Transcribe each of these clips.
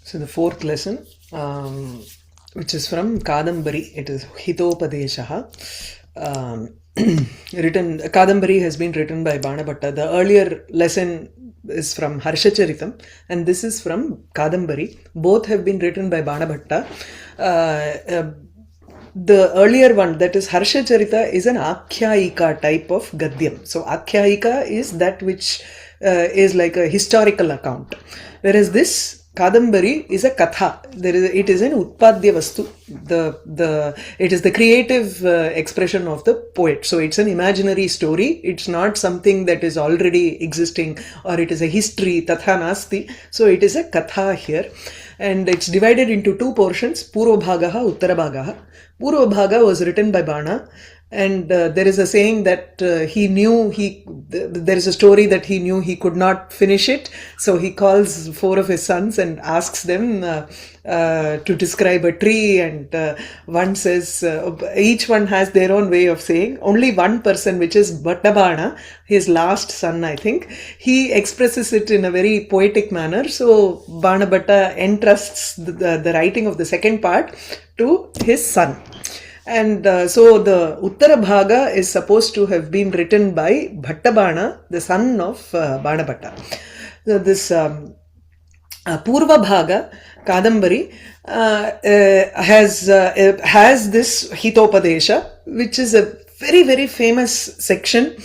So the fourth lesson, which is from Kādambarī, it is Hitopadeshaha. Written, Kādambarī has been written by Baṇabhaṭṭa. The earlier lesson is from Harshacharitam, and this is from Kādambarī. Both have been written by Baṇabhaṭṭa. The earlier one, that is Harshacharita, is an Akhyayika type of Gadyam. So Akhyayika is that which is like a historical account, whereas this Kādambarī is a katha. It is an utpadya vastu. It is the creative expression of the poet. So it's an imaginary story. It's not something that is already existing, or it is a history, tatha nasti. So it is a katha here. And it's divided into two portions, Purva Bhagaha, Uttara Bhagaha. Purva Bhaga was written by Baṇa. And there is a saying that there is a story that he knew he could not finish it. So he calls four of his sons and asks them to describe a tree. And one says, each one has their own way of saying. Only one person, which is Bhaṭṭa, his last son, I think, he expresses it in a very poetic manner. So Baṇabhaṭṭa entrusts the writing of the second part to his son. And so the Uttara Bhaga is supposed to have been written by Bhaṭṭa, the son of Baṇabhaṭṭa. So this Purva Bhaga, Kādambarī, has this Hitopadesha, which is a very, very famous section.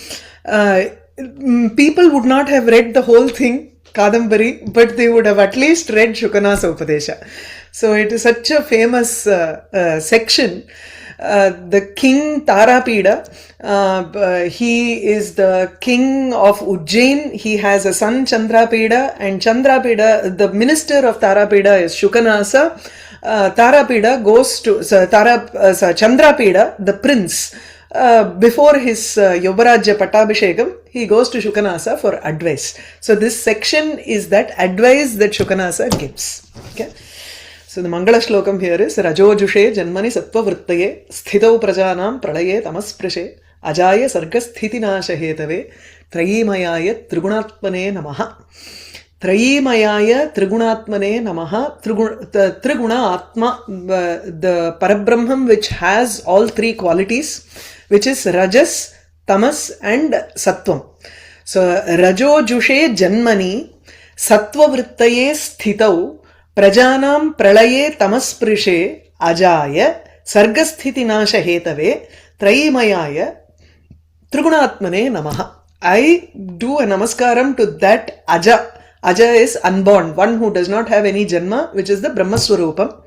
People would not have read the whole thing, Kādambarī, but they would have at least read Śukanāsa Upadesha. So it is such a famous section. The king Tārāpīḍa, he is the king of Ujjain. He has a son Chandrāpīḍa, and Chandrāpīḍa, the minister of Tārāpīḍa, is Śukanāsa. Tārāpīḍa goes to Chandrāpīḍa, the prince, before his Yobarajya Pattabhishekam, he goes to Śukanāsa for advice. So this section is that advice that Śukanāsa gives. Okay. So the Mangala Shlokam here is Rajojushe Janmani Sattva Vrittaye Sthitau Prajanam Pralaye Tamasprashe Ajaya Sargasthitināša Hetave Trayimayaya Trigunatmane Namaha. Trayimayaya Trigunatmane Namaha. Triguna Atma, the Parabrahman which has all three qualities, which is Rajas, Tamas and Sattvam. So Rajojushe Janmani Sattva Vrittaye Sthitau Prajanam Pralaye Tamasprishe Ajaya Sargasthitināša Hetave Trayimayaya Trigunatmane Namaha. I do a namaskaram to that Aja. Aja is unborn, one who does not have any janma, which is the Brahmaswarupam,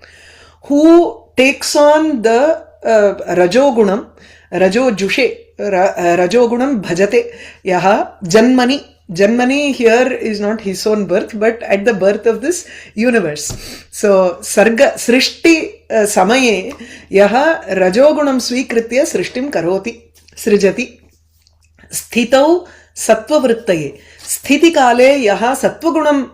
who takes on the Rajogunam, Rajojushe, Rajogunam Bhajate, Yaha Janmani. Janmani here is not his own birth, but at the birth of this universe. So, Sarga, Srishti Samaye, Yaha Rajogunam Swikritya Srishtim Karoti, Srijati, Sthitau Sattva Vrittaye. Sthiti Kale Yaha Sattvagunam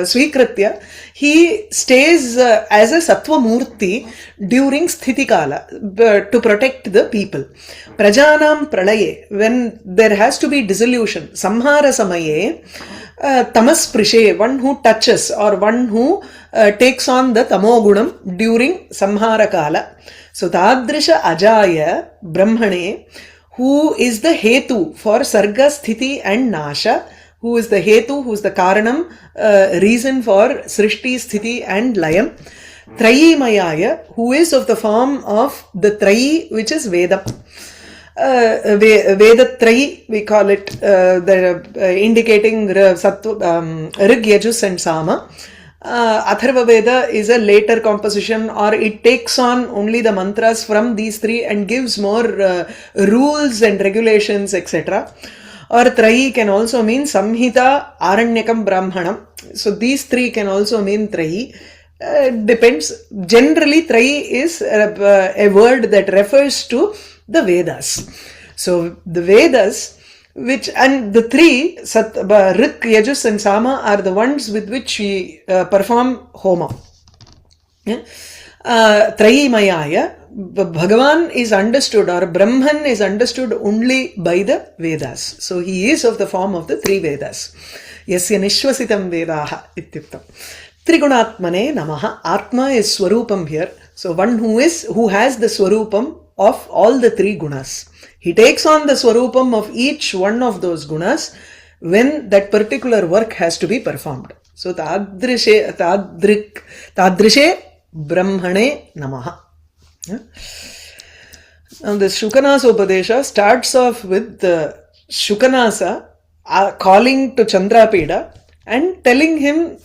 Swikritya, he stays as a Sattva Murti during Sthiti Kala to protect the people. Prajanam Pralaye, when there has to be dissolution, Samhara Samaye, Tamasprishe, one who touches or one who takes on the Tamogunam during Samhara Kala. So Tadrisha Ajaya Brahmane, who is the Hetu for Sarga, Sthiti and Nasha, who is the Hetu, who is the Karanam, reason for Srishti, Sthiti and Layam. Trayimayaya, who is of the form of the Trayi, which is Veda. Veda Trayi, we call it, indicating Rig, Yajus and Sama. Atharva Veda is a later composition, or it takes on only the mantras from these three and gives more rules and regulations, etc. Or Trayi can also mean Samhita, Aranyakam, Brahmanam. So these three can also mean Trayi. Depends. Generally, Trayi is a word that refers to the Vedas. So the Vedas, which, and the three, Rik, Yajus and Sama, are the ones with which we perform Homa. Trayimayaya, Bhagavan is understood, or Brahman is understood only by the Vedas. So he is of the form of the three Vedas. Yasya Nishvasitam Vedaha Ityuktam. Trigunatmane namaha. Atma is Swarupam here. So one who has the Swarupam of all the three gunas. He takes on the Swarupam of each one of those gunas when that particular work has to be performed. So tadrishe brahmane namaha. Now the Śukanāsa Upadesha starts off with the Śukanāsa calling to Chandrāpīḍa and telling him,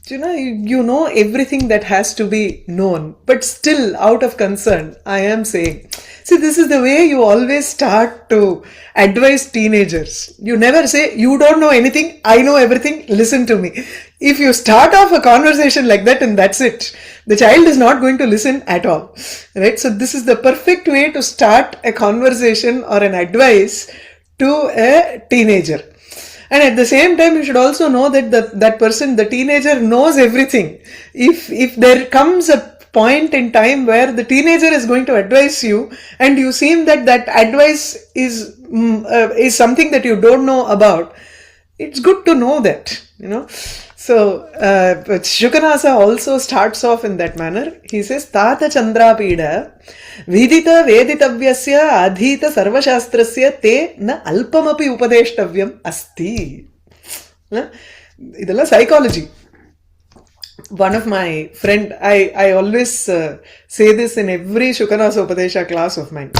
you know everything that has to be known, but still out of concern, I am saying. See, this is the way you always start to advise teenagers. You never say, you don't know anything, I know everything, listen to me. If you start off a conversation like that and that's it, the child is not going to listen at all. Right? So this is the perfect way to start a conversation or an advice to a teenager. And at the same time, you should also know that that person, the teenager, knows everything. If there comes a point in time where the teenager is going to advise you and you seem that advice is something that you don't know about, it's good to know that, So, Śukanāsa also starts off in that manner. He says, Tata Chandrāpīḍa vidita veditavyasya adhita sarvashastrasya te na alpamapi upadeshtavyam asti. Idella psychology. One of my friend, I always say this in every Śukanāsa Upadesha class of mine.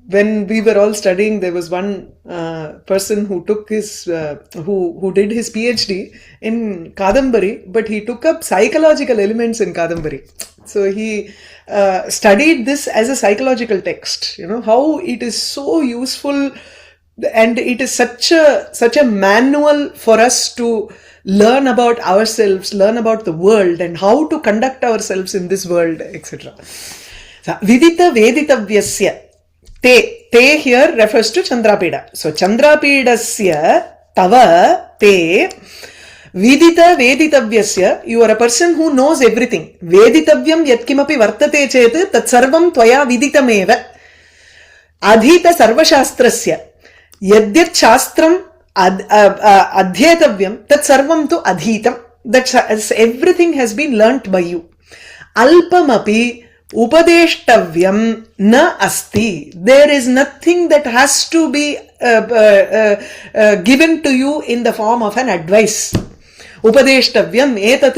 When we were all studying, there was one person who took his, who did his PhD in Kādambarī, but he took up psychological elements in Kādambarī. So he studied this as a psychological text, how it is so useful and it is such a manual for us to learn about ourselves, learn about the world and how to conduct ourselves in this world, etc. So, vidita veditavyasya. Te here refers to Chandrāpīḍa. So, Chandrāpīḍasya tava te vidita veditavyasya. You are a person who knows everything. Veditavyam yatkimapi vartate chet tat sarvam tvaya viditameva. Adhita sarvashastrasya. Yadyat shastram adhyetavyam tat sarvam tu adhitam. That everything has been learnt by you. Alpamapi upadeshtavyam na asti. There is nothing that has to be given to you in the form of an advice. Upadeshtavyam etat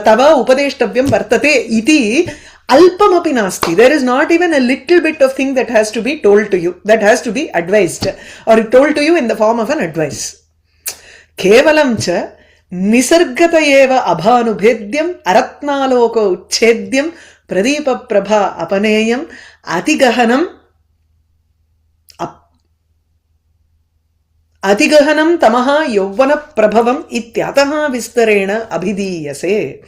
tava upadeshtavyam vartate iti alpamapi nasti. There is not even a little bit of thing that has to be told to you, that has to be advised or told to you in the form of an advice. Kevalam cha nisargata eva abhanubhedyam aratnaloka uchchedyam Pradeepa Prabha Apaneyam Atigahanam Tamaha Yovana Prabhavam Ityataha Vistarena Abhidiyase.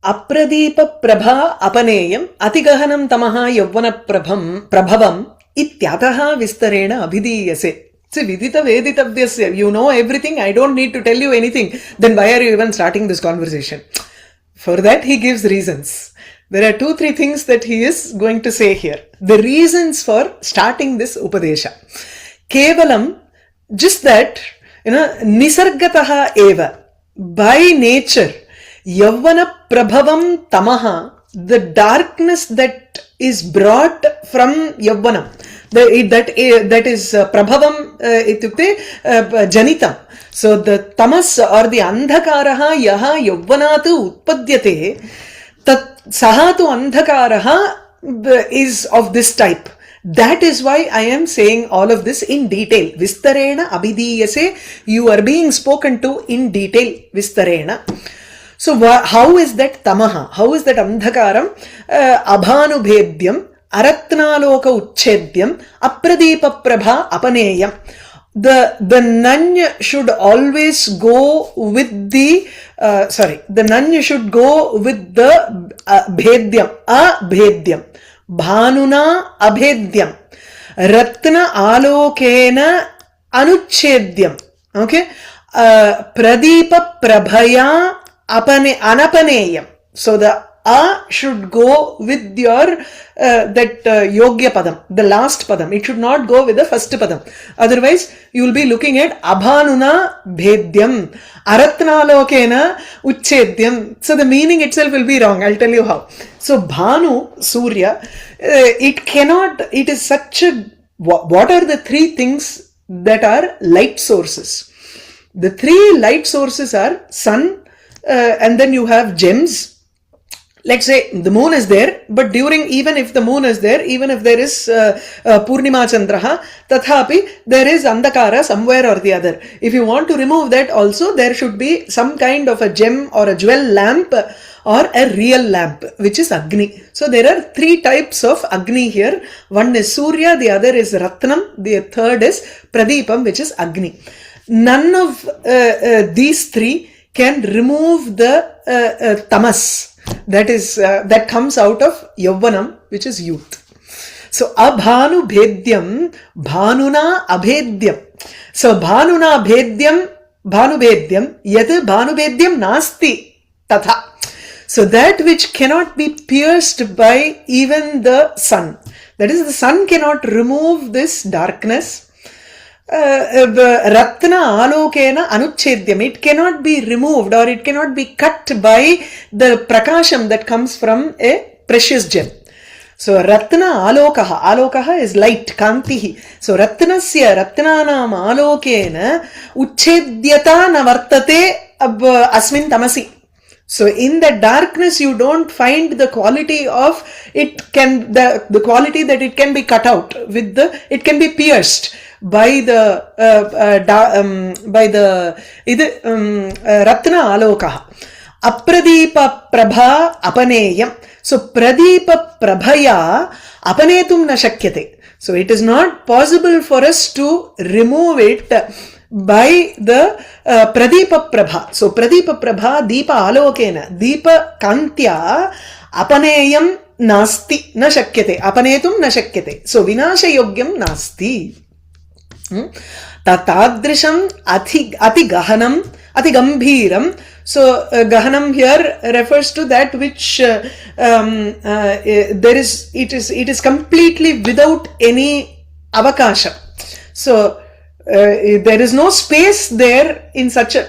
Apradeepa Prabha Apaneyam Atigahanam Tamaha Yovana Prabhavam Ityataha Vistarena Abhidiyase. See, vidita veditavyasya. You know everything. I don't need to tell you anything. Then why are you even starting this conversation? For that, he gives reasons. There are 2-3 things that he is going to say here. The reasons for starting this Upadesha. Kevalam, just that, nisargataha eva. By nature, yavana prabhavam tamaha, the darkness that is brought from yavana. That is prabhavam ityukte janitam. So the tamas or the andhakaraha yaha yavvanatu utpadyate, tat sahatu andhakaraha is of this type. That is why I am saying all of this in detail. Vistarena abhidiyase, you are being spoken to in detail. Vistarena. So how is that tamaha? How is that andhakaram? Abhanubhedyam aratnaloka uchchedyam apradeepa prabha apaneyam. The nun should always go with the nun should go with the bhedyam, abhedyam, bhanuna abhedyam, ratna alokena anuchchedyam. Okay, pradeepa prabhaya anapaneyam. So the A should go with your that Yogya Padam, the last Padam. It should not go with the first Padam. Otherwise, you will be looking at Abhanuna Bhedyam, Aratnalokena Uchchedyam. So the meaning itself will be wrong. I'll tell you how. So Bhanu, Surya, it is such a, what are the three things that are light sources? The three light sources are sun, and then you have gems. Let's say the moon is there, but even if the moon is there, even if there is Purnima Chandraha, tathapi there is Andhakara somewhere or the other. If you want to remove that also, there should be some kind of a gem or a jewel lamp or a real lamp, which is Agni. So there are three types of Agni here. One is Surya, the other is Ratnam, the third is Pradipam, which is Agni. None of these three can remove the tamas. That comes out of Yavvanam, which is youth. So abhanu bhedyam, bhanuna abhedyam. So bhanuna bhedyam, bhanu bhedyam, yat bhanu bhedyam nasti tatha. So that which cannot be pierced by even the sun. That is, the sun cannot remove this darkness. Ratna alokena anuchedyam. It cannot be removed or it cannot be cut by the prakasham that comes from a precious gem. So Ratna alokaha. Alokaha is light, kantihi. So Ratnasya Ratnanam alokena uchchedyata navartate asmin tamasi. So in the darkness you don't find the quality of it can, the quality that it can be cut out with the, it can be pierced by the Ratna alokaha. Apradipa prabha apaneyam. So pradipa prabhaya apanetum na shakyate. So it is not possible for us to remove it by the Pradipa Prabha. So Pradipa Prabha Deepa Alokena, Deepa Kantya Apaneyam Nasti Na Shakyate. Apanetum Na Shakyate. So Vinasha Yogyam Nasti. Tatadrisham Ati Gahanam Ati Gambhiram. So Gahanam here refers to that which there is, it is completely without any avakasha. So there is no space there in such a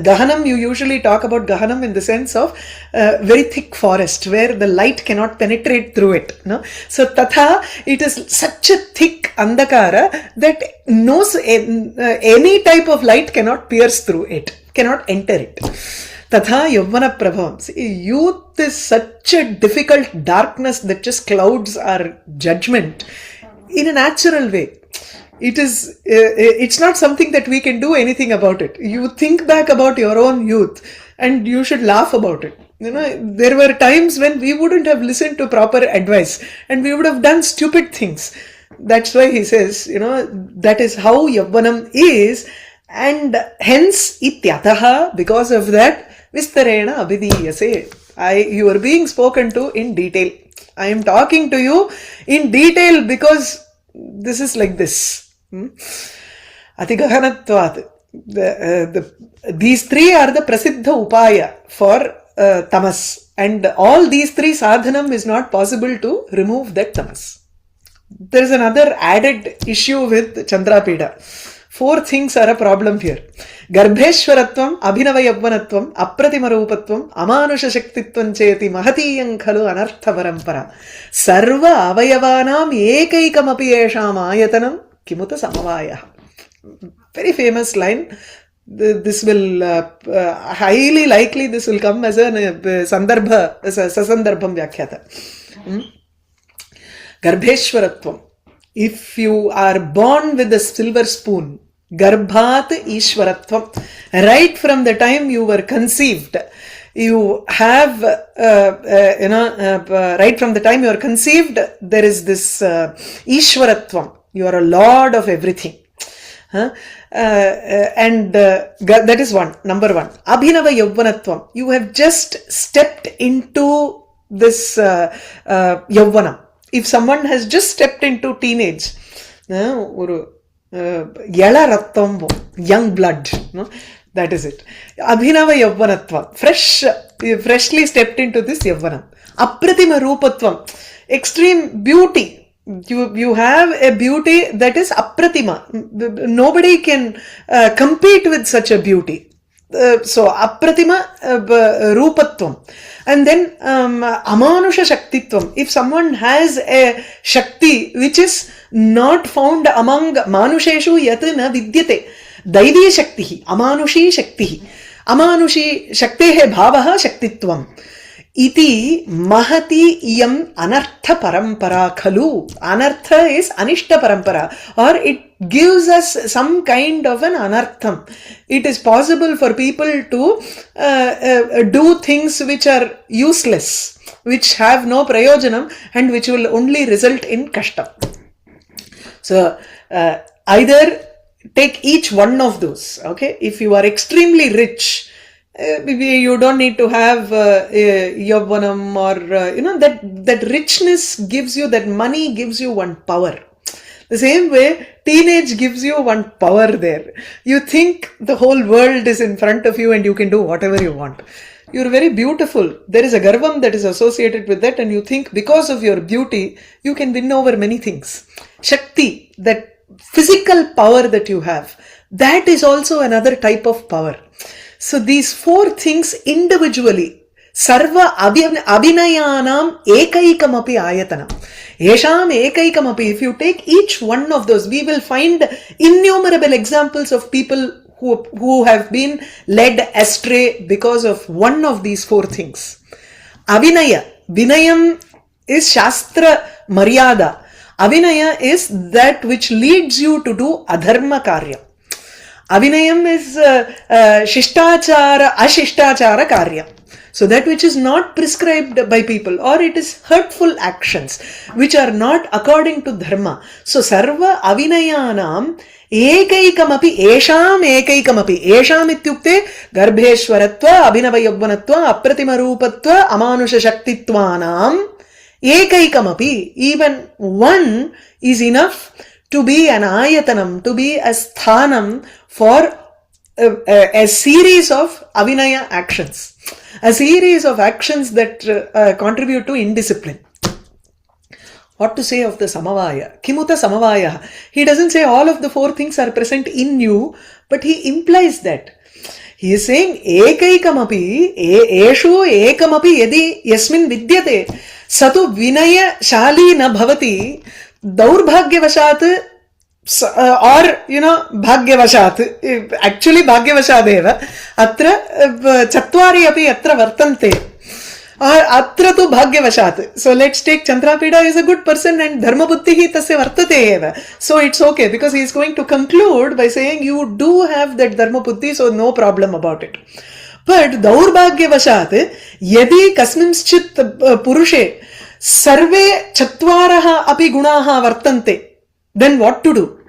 Gahanam. You usually talk about Gahanam in the sense of very thick forest where the light cannot penetrate through it. No? So Tatha, it is such a thick Andhakara that any type of light cannot pierce through it, cannot enter it. Tatha Yavvana Prabhavam. Youth is such a difficult darkness that just clouds our judgment in a natural way. It's not something that we can do anything about it. You think back about your own youth and you should laugh about it. You know, there were times when we wouldn't have listened to proper advice and we would have done stupid things. That's why he says, you know, that is how Yavvanam is, and hence ityataha, because of that, vistarena abhidiyase. You are being spoken to in detail. I am talking to you in detail because this is like this. Atigahanatvat. These three are the prasiddha upaya for tamas, and all these three sadhanam is not possible to remove that tamas. There is another added issue with Chandrāpīḍa. Four things are a problem here. Garbheshwaratvam, abhinavayavvanatvam, apratimarupatvam, amanusha shaktitvam cheti mahatiyam khalu anartha parampara. Sarva avayavanam ekaikam api esham ayatanam kimuta samavayah. Very famous line. This will highly likely this will come as a sandarbha, as a sasandarbham vyakhyata. Garbheshwaratvam. If you are born with a silver spoon, Garbhat Ishwaratvam, right from the time you were conceived, you have, right from the time you are conceived, there is this Ishwaratvam. You are a lord of everything. And that is one, number one. Abhinava Yavvanatvam. You have just stepped into this Yavvanam. If someone has just stepped into teenage, young blood, that is it. Abhinava Yavvanatva, freshly stepped into this Yavvanam. Apratima rupatvam, extreme beauty. You have a beauty that is apratima. Nobody can compete with such a beauty. So apratima rupatvam. And then amanusha shaktitvam. If someone has a shakti which is not found among manusheshu yat na vidyate, daivi shaktihi, amanushi shaktihi, amanushi shaktehe bhavaha shaktitvam. Iti mahati iyam anartha parampara khalu. Anartha is anishta parampara, or it gives us some kind of an anartham. It is possible for people to do things which are useless, which have no prayojanam, and which will only result in kashta. So either take each one of those. Okay, if you are extremely rich, you don't need to have yavvanam, or that richness gives you, that money gives you one power. The same way teenage gives you one power there. You think the whole world is in front of you and you can do whatever you want. You're very beautiful. There is a garvam that is associated with that, and you think because of your beauty you can win over many things. Shakti, that physical power that you have, that is also another type of power. So these four things individually, sarva abhinayanam ekaikamapi ayatanam. Yesham ekaikamapi. If you take each one of those, we will find innumerable examples of people who have been led astray because of one of these four things. Abhinaya. Vinayam is Shastra Maryada. Abhinaya is that which leads you to do adharma karya. Abhinayam is shishtachara, ashishtachara karya. So that which is not prescribed by people, or it is hurtful actions which are not according to dharma. So sarva avinayanam ekaikamapi esham ekaikamapi. Esham ityukte garbheshwaratva, abhinavayavvanatva, apratima rupatva, amanusha shaktitvanam ekaikamapi. Even one is enough to be an ayatanam, to be a sthanam for a series of avinaya actions, a series of actions that contribute to indiscipline. What to say of the samavaya? Kimuta samavaya. He doesn't say all of the four things are present in you, but he implies that. He is saying ekaikamapi, eshu ekamapi yadi yasmin vidyate, satu vinaya shali na bhavati, daurbhagyavashat, or bhagyavashat. Actually bhagyavashadeva atra chatvari api atra vartante, or atra tu bhagyavashat. So let's take Chandrāpīḍa is a good person and dharma buddhihi tasya vartate eva. So it's okay, because he is going to conclude by saying you do have that dharma buddhi, so no problem about it. But daurbhagyavashat yadi kasminschit purushe sarve chatvaraha api gunaha vartante, then what to do?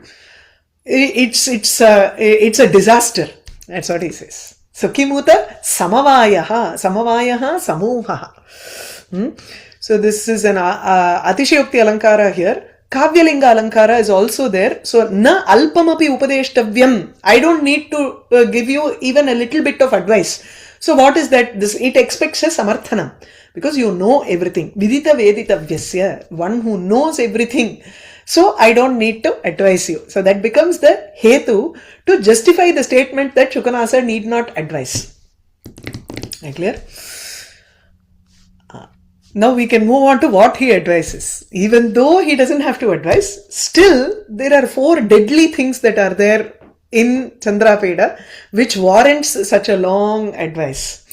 It's a disaster. That's what he says. So kimuta samavayaha, samavayaha samuhaha. So this is an atishayukti alankara here. Kavyalinga alankara is also there. So na alpamapi upadeshtavyam. I don't need to give you even a little bit of advice. So what is that? This, it expects a samarthanam, because you know everything. Vidita veditavyasya, one who knows everything. So I don't need to advise you. So that becomes the hetu to justify the statement that Śukanāsa need not advise. Clear? Now we can move on to what he advises. Even though he doesn't have to advise, still there are four deadly things that are there in Chandrāpīḍa which warrants such a long advice.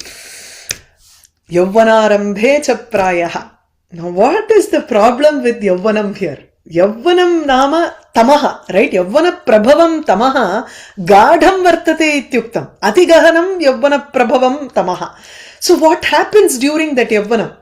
Yavvanārambhe cha prayaha. Now what is the problem with Yavvanam here? Yavvanam nama tamaha, right? Yavvana prabhavam tamaha gadham vartate ityuktam. Atigahanam yavvana prabhavam tamaha. So what happens during that Yavvanam?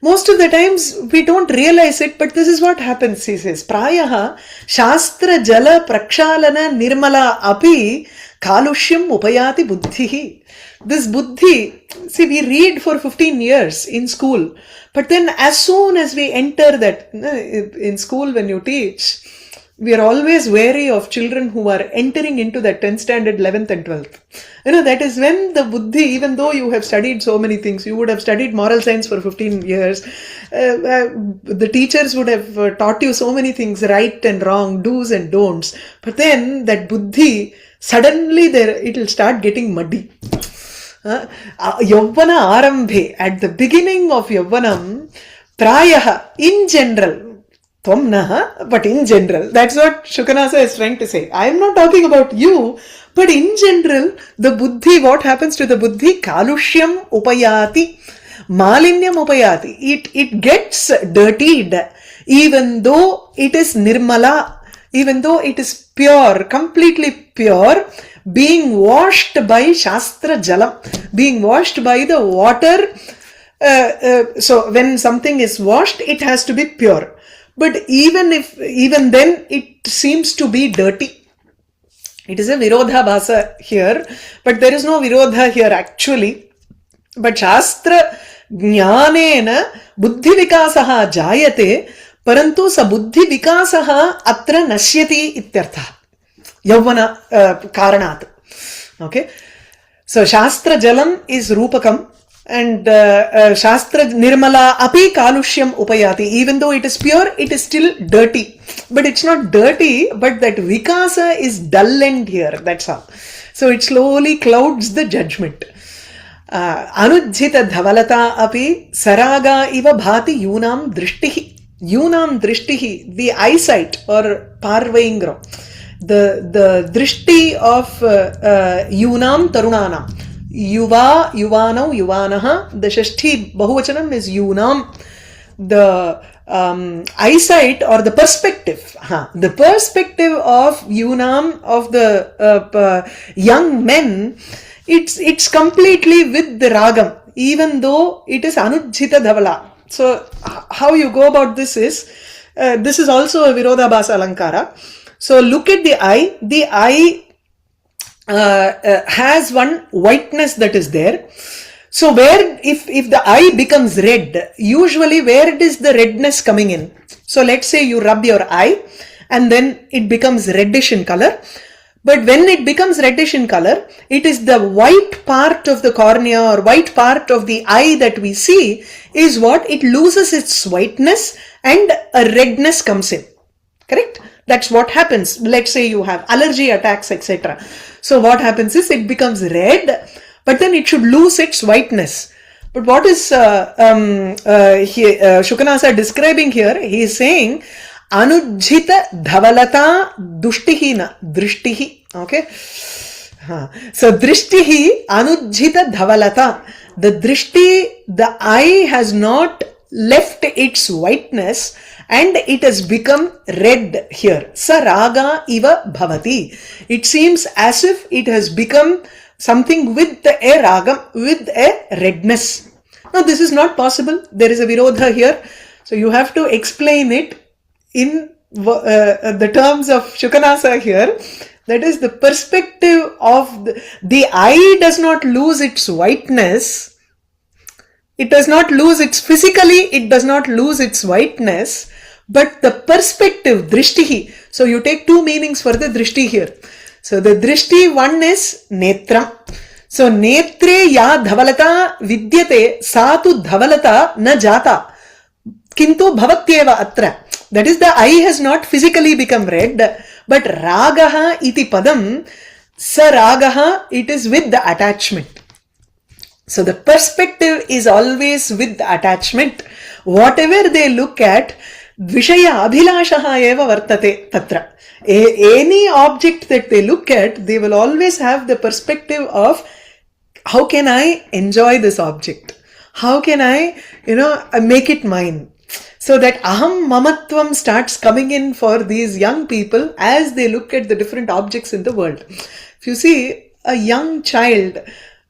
Most of the times we don't realize it, but this is what happens, he says. Prayaha shastra jala prakshalana nirmala api kalushyam upayati buddhihi. This buddhi, see, we read for 15 years in school, but then as soon as we enter that, in school when you teach, we are always wary of children who are entering into the 10th standard, 11th and 12th. That is when the buddhi, even though you have studied so many things, you would have studied moral science for 15 years, the teachers would have taught you so many things, right and wrong, do's and don'ts. But then that buddhi, suddenly it will start getting muddy. Yavvana arambhe, at the beginning of Yavvanam, prayaha, in general, but in general, that's what Śukanāsa is trying to say. I am not talking about you, but in general, the buddhi, what happens to the buddhi? Kalushyam upayati, malinyam upayati. It gets dirtied, even though it is nirmala, even though it is pure, completely pure, being washed by Shastra Jalam, being washed by the water. So when something is washed, it has to be pure. But even then, it seems to be dirty. It is a virodha bhasa here, but there is no virodha here actually. But Shastra jnanena buddhi vikasaha jayate, parantu sa buddhi vikasaha atra nashyati ityartha. Yavvana karanat. Okay. So Shastra Jalam is Rupakam. And Shastra Nirmala api kalushyam upayati. Even though it is pure, it is still dirty. But it's not dirty, but that vikasa is dullened here. That's all. So it slowly clouds the judgment. Anujjita dhavalata api saraga iva bhati yunam drishtihi. Yunam drishtihi, the eyesight or parvaingro. The drishti of yunam tarunanam. Yuva, Yuvanau, Yuvanaha. The Shashti Bahuvachanam is Yunam. The eyesight or the perspective. The perspective of Yunam, of the young men, it's completely with the Ragam, even though it is Anujjita Dhavala. So, how you go about this is also a Virodhabhasa Alankara. So, look at the eye. The eye has one whiteness that is there. So where, if the eye becomes red, usually where it is the redness coming in? So let's say you rub your eye and then it becomes reddish in color. But when it becomes reddish in color, it is the white part of the cornea or white part of the eye that we see is what? It loses its whiteness and a redness comes in. Correct? That's what happens. Let's say you have allergy attacks, etc. So what happens is it becomes red, but then it should lose its whiteness. But what is Śukanāsa describing here? He is saying Anujjita dhavalata dushtihina drishtihi. Okay. So drishtihi anujjita dhavalata. The drishti, the eye has not left its whiteness and it has become red here. Saraga iva bhavati. It seems as if it has become something with a ragam, with a redness. Now this is not possible. There is a virodha here. So you have to explain it in the terms of Śukanāsa here. That is the perspective of the eye does not lose its whiteness. It does not lose its physically, it does not lose its whiteness, but the perspective, drishtihi. So you take two meanings for the drishti here. So the drishti one is netra. So netre ya dhavalata vidyate sa tu dhavalata na jata. Kintu bhavatyeva atra. That is, the eye has not physically become red, but ragaha iti padam, sa ragaha, it is with the attachment. So the perspective is always with the attachment. Whatever they look at, vishaya abhilashaha eva vartate tatra. Any object that they look at, they will always have the perspective of how can I enjoy this object? How can I, make it mine? So that aham mamatvam starts coming in for these young people as they look at the different objects in the world. If you see, a young child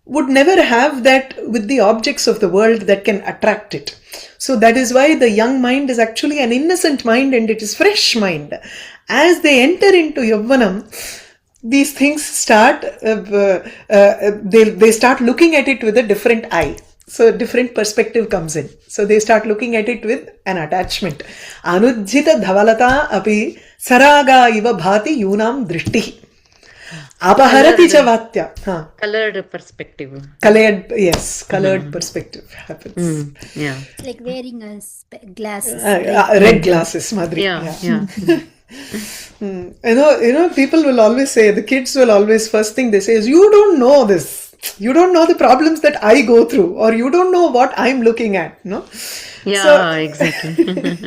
would never have that with the objects of the world that can attract it. So that is why the young mind is actually an innocent mind and it is fresh mind. As they enter into Yavvanam, these things start, they start looking at it with a different eye. So different perspective comes in. So they start looking at it with an attachment. Anujjita dhavalata api saraga iva bhati yunam drishtihi. Apaharathi cha vatya. Colored perspective. Colored perspective happens. Yeah. Like wearing glasses. Red glasses, madri. Yeah. You know, people will always say, the kids will always, first thing they say is, you don't know this. You don't know the problems that I go through, or you don't know what I'm looking at, no? Yeah, exactly.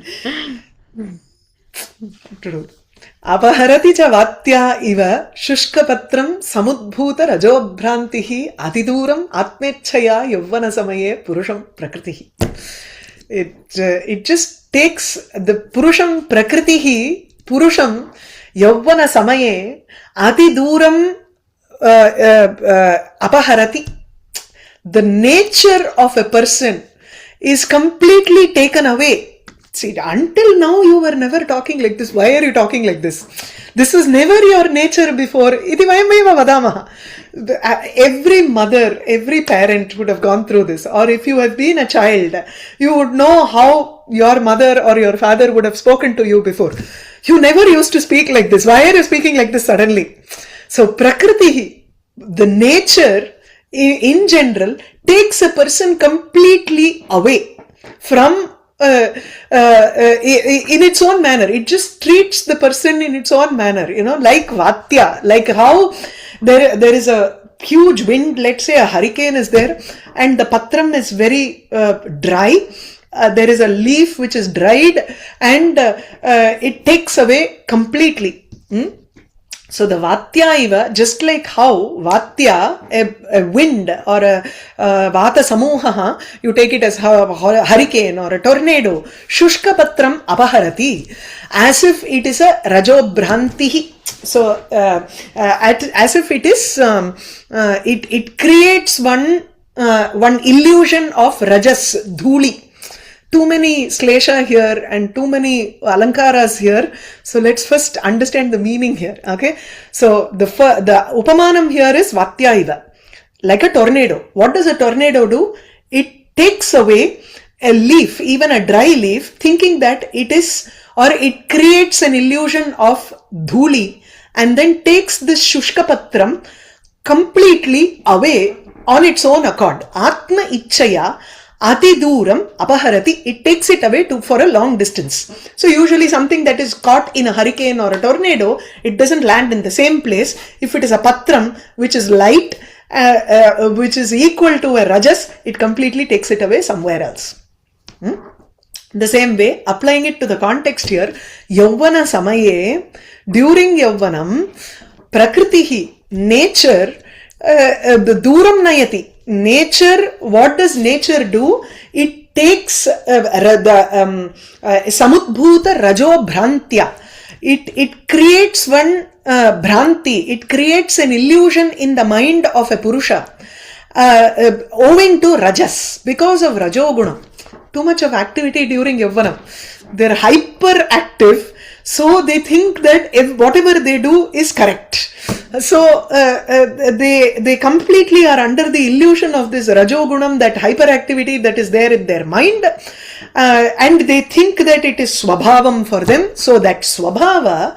अपहरति च वात्या इव शुष्कपत्रं समुद्भूत रजोभ्रान्तिः अतिदूरम् आत्मेच्छया यौवनसमये पुरुषं प्रकृतिः. It just takes the purusham prakritihi, purusham यौवनसमये अतिदूरं अपहरति. The nature of a person is completely taken away. See, until now you were never talking like this. Why are you talking like this? This was never your nature before. Iti vayameva vadamaha. Every mother, every parent would have gone through this. Or if you have been a child, you would know how your mother or your father would have spoken to you before. You never used to speak like this. Why are you speaking like this suddenly? So, prakriti, the nature in general, takes a person completely away from in its own manner. It just treats the person in its own manner, you know, like vatya, like how there is a huge wind, let's say a hurricane is there, and the patram is very dry. There is a leaf which is dried, and it takes away completely. So the vatya iva, just like how vatya, a wind or a vata samuha, you take it as a hurricane or a tornado, shushka patram apaharati, as if it is a rajobhrantihi. So as if it is, it creates one illusion of rajas, dhuli. Too many slesha here and too many alankaras here. So let's first understand the meaning here. Okay. So the upamanam here is vatya iva, like a tornado. What does a tornado do? It takes away a leaf, even a dry leaf, thinking that it is, or it creates an illusion of dhuli, and then takes this shushkapatram completely away on its own accord. Atma ichchaya Ati Duram Apaharati, it takes it away for a long distance. So usually something that is caught in a hurricane or a tornado, it doesn't land in the same place. If it is a patram, which is light, which is equal to a rajas, it completely takes it away somewhere else. The same way, applying it to the context here, Yauvana Samaye, during Yauvanam, Prakritihi, nature, Duram Nayati. Nature, what does nature do? It takes samudbhuta rajo bhrantya. It creates one bhranti. It creates an illusion in the mind of a purusha, owing to rajas, because of rajoguna. Too much of activity during yavana. They're hyperactive, so they think that whatever they do is correct. So they completely are under the illusion of this rajogunam, that hyperactivity that is there in their mind, and they think that it is swabhavam for them. So that swabhava,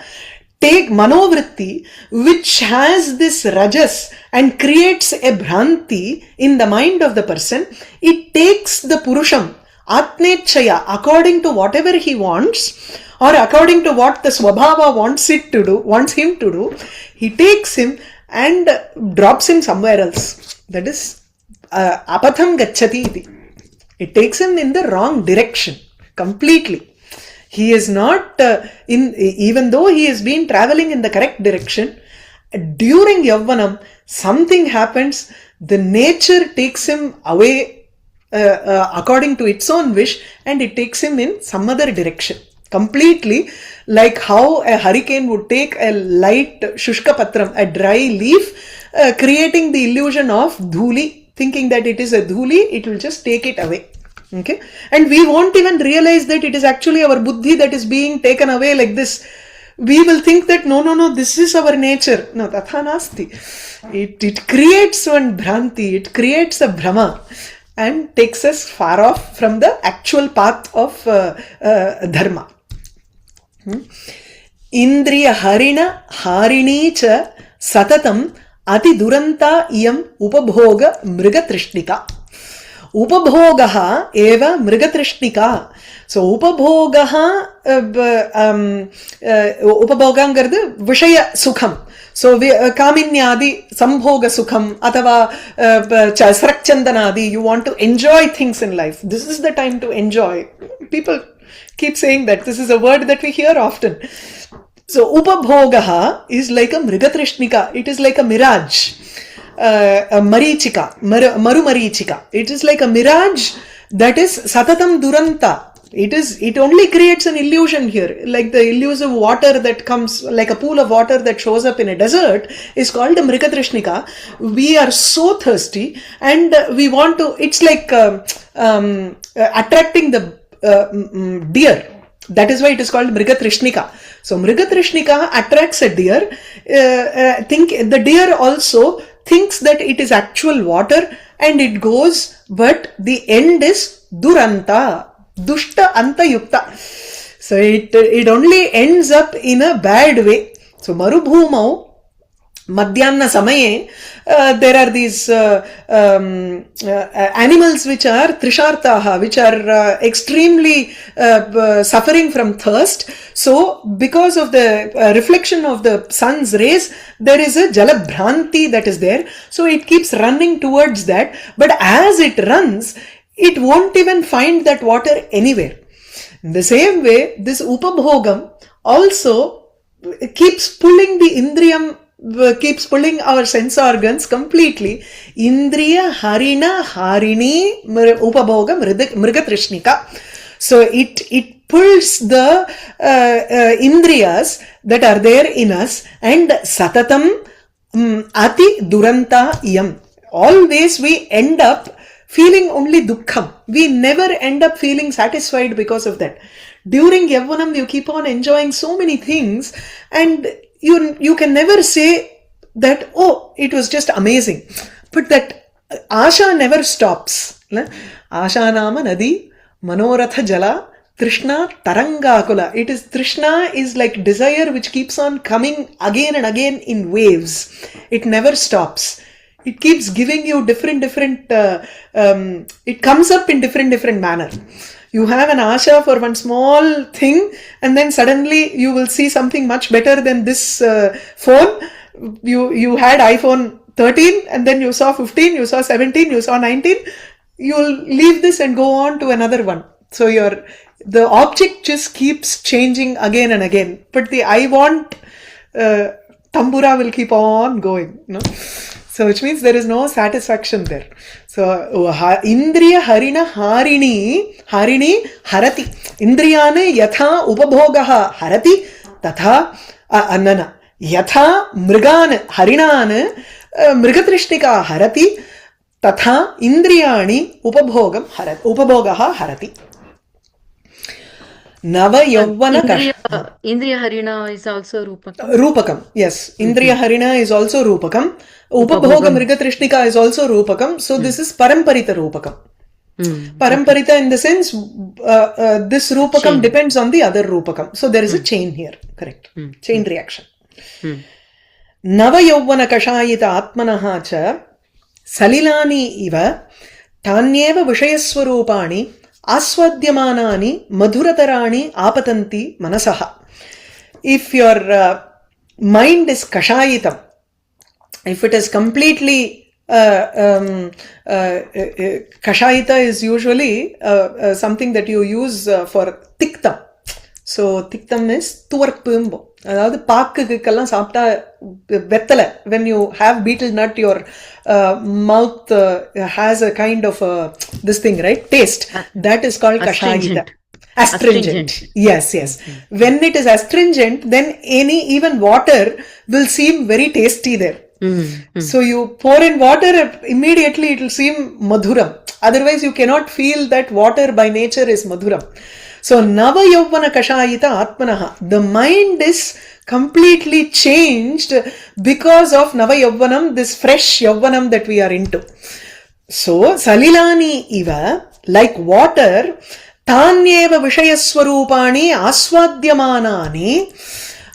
take manovritti, which has this rajas and creates a bhranti in the mind of the person, it takes the purusham atmechaya, according to whatever he wants, or according to what the swabhava wants him to do, he takes him and drops him somewhere else. That is apatham gacchati iti. It takes him in the wrong direction completely. He is not even though he has been traveling in the correct direction, during yavvanam something happens, the nature takes him away according to its own wish, and it takes him in some other direction completely, like how a hurricane would take a light shushka patram, a dry leaf, creating the illusion of dhuli, thinking that it is a dhuli, it will just take it away. Okay, and we won't even realize that it is actually our buddhi that is being taken away like this. We will think that no, this is our nature. No, tatha nasti. It creates one bhranti, it creates a bhrama, and takes us far off from the actual path of dharma. Indriya harina harini cha satatam ati duranta iyam upabhoga mrigatrishnika. Upabhogaha eva mrigatrishnika. So upabhogaha upabhogangardu vishaya sukham. So kaminyadi sambhoga sukham athava srakchandanadi, you want to enjoy things in life. This is the time to enjoy. People keep saying that. This is a word that we hear often. So upabhogaha is like a mrigatrishnika. It is like a mirage. Marichika, marumarichika. It is like a mirage that is satatam duranta. It only creates an illusion here. Like the illusive water that comes, like a pool of water that shows up in a desert is called a mrigatrishnika. We are so thirsty and we want to, it's like attracting the deer. That is why it is called mrigatrishnika. So mrigatrishnika attracts a deer. The deer also thinks that it is actual water and it goes, but the end is duranta, dushta anta yukta. So it only ends up in a bad way. So marubhumau madhyana samaye, there are these animals which are trishartaha, which are extremely suffering from thirst. So because of the reflection of the sun's rays, there is a jalabhranti that is there. So it keeps running towards that, but as it runs, it won't even find that water anywhere. In the same way, this upabhogam also keeps pulling the indriyam, keeps pulling our sense organs completely. Indriya harina harini upabhoga mrigatrishnika. So it pulls the indriyas that are there in us, and satatam ati duranta iyam. Always we end up feeling only dukkham. We never end up feeling satisfied because of that. During Yavvanam, you keep on enjoying so many things, and you can never say that, oh, it was just amazing. But that asha never stops. Asha nama nadi manoratha jala trishna tarangakula. It is, trishna is like desire which keeps on coming again and again in waves. It never stops. It keeps giving you different it comes up in different manner. You have an asha for one small thing, and then suddenly you will see something much better than this phone. You had iPhone 13, and then you saw 15, you saw 17, you saw 19. You'll leave this and go on to another one. So the object just keeps changing again and again. But the I want tambura will keep on going. No? So which means there is no satisfaction there. So indriya harina harini harati. Indriyane yatha upabhogaha harati tatha annana. Yatha mrigan harinan mrigatrishnika harati tatha indriyani upabhogaha harati. Nava yavvana Indriya harina is also rupakam. Rupakam, yes. Indriya harina is also rupakam. Upabhoga mrigatrishnika is also rupakam. So this is paramparita rupakam. Paramparita in the sense, this rupakam depends on the other rupakam. So there is a chain here. Correct. Chain reaction. Nava yavvana kashayita atmanaha cha salilani iva tanyeva vishayaswarupani aswadyamanani madhuratarani apatanti manasaha. If your mind is kashayitam, if it is completely kashayita is usually something that you use for tiktam. So tiktam is tuvarpumbo. அதாவது பாக்குக்கெல்லாம் சாப்பிட்டா வெத்தலை, when you have betel nut, your mouth has a kind of this thing, right? Taste. That is called kashayita. Astringent. Yes. When it is astringent, then even water will seem very tasty there. So you pour in water, immediately it will seem madhuram. Otherwise you cannot feel that water by nature is madhuram. So nava yavvana kashayita atmanaha. The mind is completely changed because of nava yavvanam, this fresh yavvanam that we are into. So salilani iva, like water, tanyeva vishayaswarupani aswadyamanani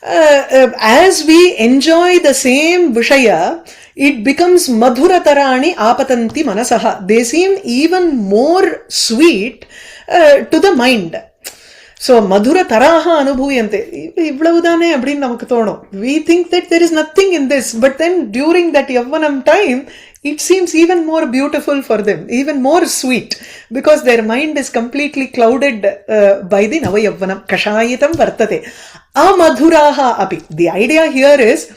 as we enjoy the same Vishaya, it becomes madhuratarani apatanti manasaha. They seem even more sweet to the mind. So, madhura taraha anubhuyante. Ivlavudane abdin namakku thono. We think that there is nothing in this, but then during that yavvanam time, it seems even more beautiful for them, even more sweet, because their mind is completely clouded by the navayavvanam. Kashayitam vartate. Amadhuraha api. The idea here is,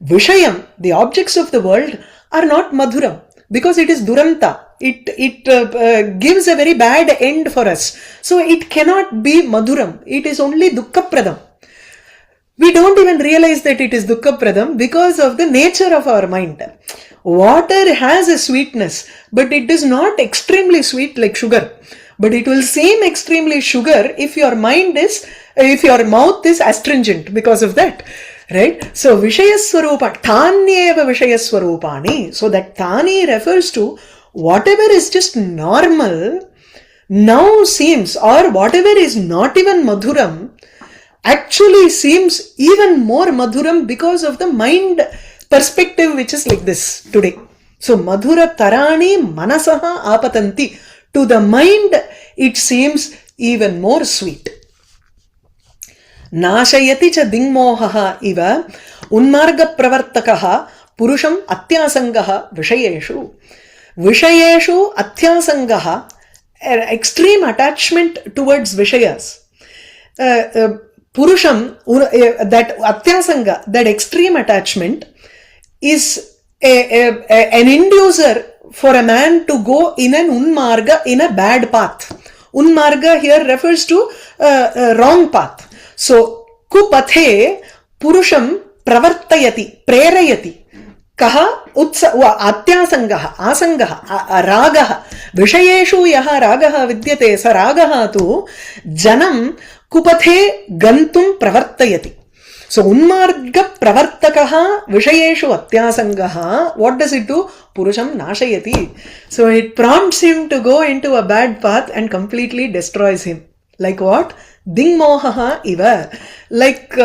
Vishayam, the objects of the world, are not madhuram, because it is duranta. It gives a very bad end for us. So it cannot be madhuram. It is only dukkha-pradam. We don't even realize that it is dukkha-pradam because of the nature of our mind. Water has a sweetness, but it is not extremely sweet like sugar. But it will seem extremely sugar if your mouth is astringent because of that. Right? So Vishayaswarupa, Thanyeva Vishayaswarupani. So that Thani refers to whatever is just normal now seems, or whatever is not even madhuram, actually seems even more madhuram because of the mind perspective which is like this today. So madhura tarani manasaha apatanti. To the mind it seems even more sweet. Nashayati cha dingmohaha iva unmarga pravartakaha purusham atyasangaha vishayeshu. Vishayeshu atyasangaha, extreme attachment towards Vishayas. Purusham, that atyasanga, that extreme attachment is an inducer for a man to go in an unmarga, in a bad path. Unmarga here refers to wrong path. So, kupathe purusham pravartayati, prerayati. Kaha atyasangaha, asangaha, ragaha. Vishayeshu yaha ragaha vidyate sa ragaha tu janam kupathe gantum pravartayati. So, unmarga pravartakaha vishayeshu atyasangaha. What does it do? Purusham nashayati. So, it prompts him to go into a bad path and completely destroys him. Like what? Dingmohaha iva. Like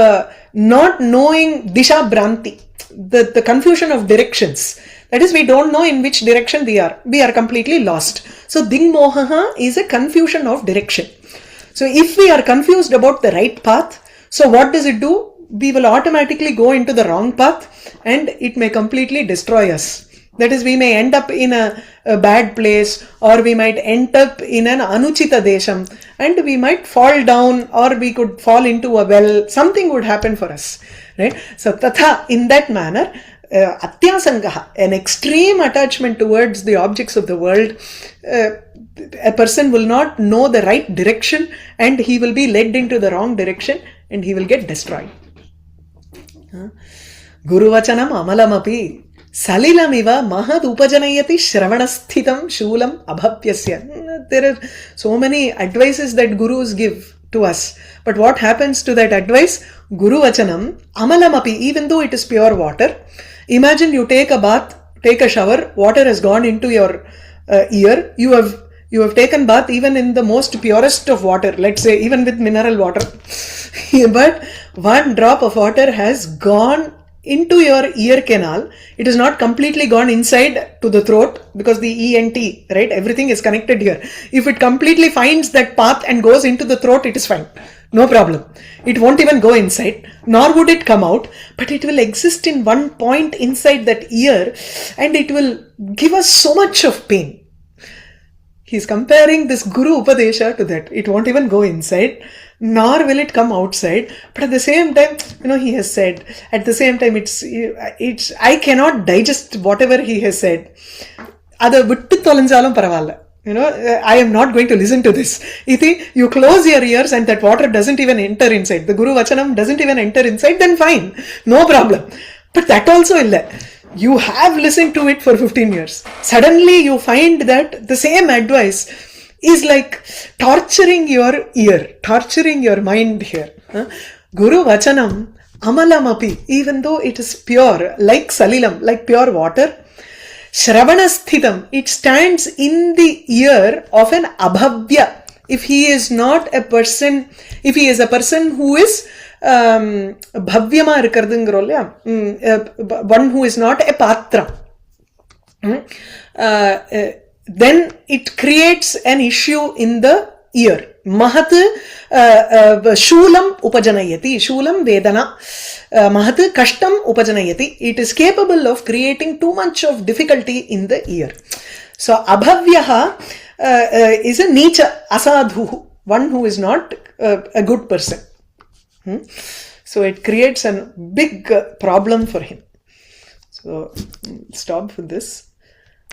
not knowing disha branti. The confusion of directions. That is, we don't know in which direction we are. We are completely lost. So, dingmohaha is a confusion of direction. So, if we are confused about the right path, so what does it do? We will automatically go into the wrong path and it may completely destroy us. That is, we may end up in a bad place, or we might end up in an anuchita desham, and we might fall down, or we could fall into a well. Something would happen for us. Right? So, tatha, in that manner, atyasangaha, an extreme attachment towards the objects of the world, a person will not know the right direction and he will be led into the wrong direction and he will get destroyed. Guru vachanam amalamapi salilamiva mahad upajanayati shravanasthitam shulam abhapyasya. There are so many advices that gurus give to us. But what happens to that advice? Guru vachanam amalamapi, even though it is pure water. Imagine you take a bath, take a shower, water has gone into your ear. You have taken bath even in the most purest of water, let's say even with mineral water. But one drop of water has gone into your ear canal. It is not completely gone inside to the throat, because the ENT, right, everything is connected here. If it completely finds that path and goes into the throat, it is fine. No problem. It won't even go inside, nor would it come out, but it will exist in one point inside that ear and it will give us so much of pain. He's comparing this Guru Upadesha to that. It won't even go inside, nor will it come outside. But at the same time, he has said, at the same time, I cannot digest whatever he has said. Ada vittu tholanjalum paravalla. I am not going to listen to this. You close your ears and that water doesn't even enter inside. The Guru Vachanam doesn't even enter inside, then fine. No problem. But that also illa. You have listened to it for 15 years. Suddenly you find that the same advice is like torturing your ear, torturing your mind here. Guru Vachanam amalamapi, even though it is pure, like salilam, like pure water, Shravanasthitam, it stands in the ear of an abhavya. If he is not a person, if he is a person who is பவ்யமா இருக்கிறதுங்கிறோம் இல்லையா, one who is not a patra, then it creates an issue in the ear. Mahat shulam upajanayati, shulam vedana, mahat kashtam upajanayati. It is capable of creating too much of difficulty in the ear. So abhavyaha is a nicha, asadhu, one who is not a good person. So it creates a big problem for him. So stop with this.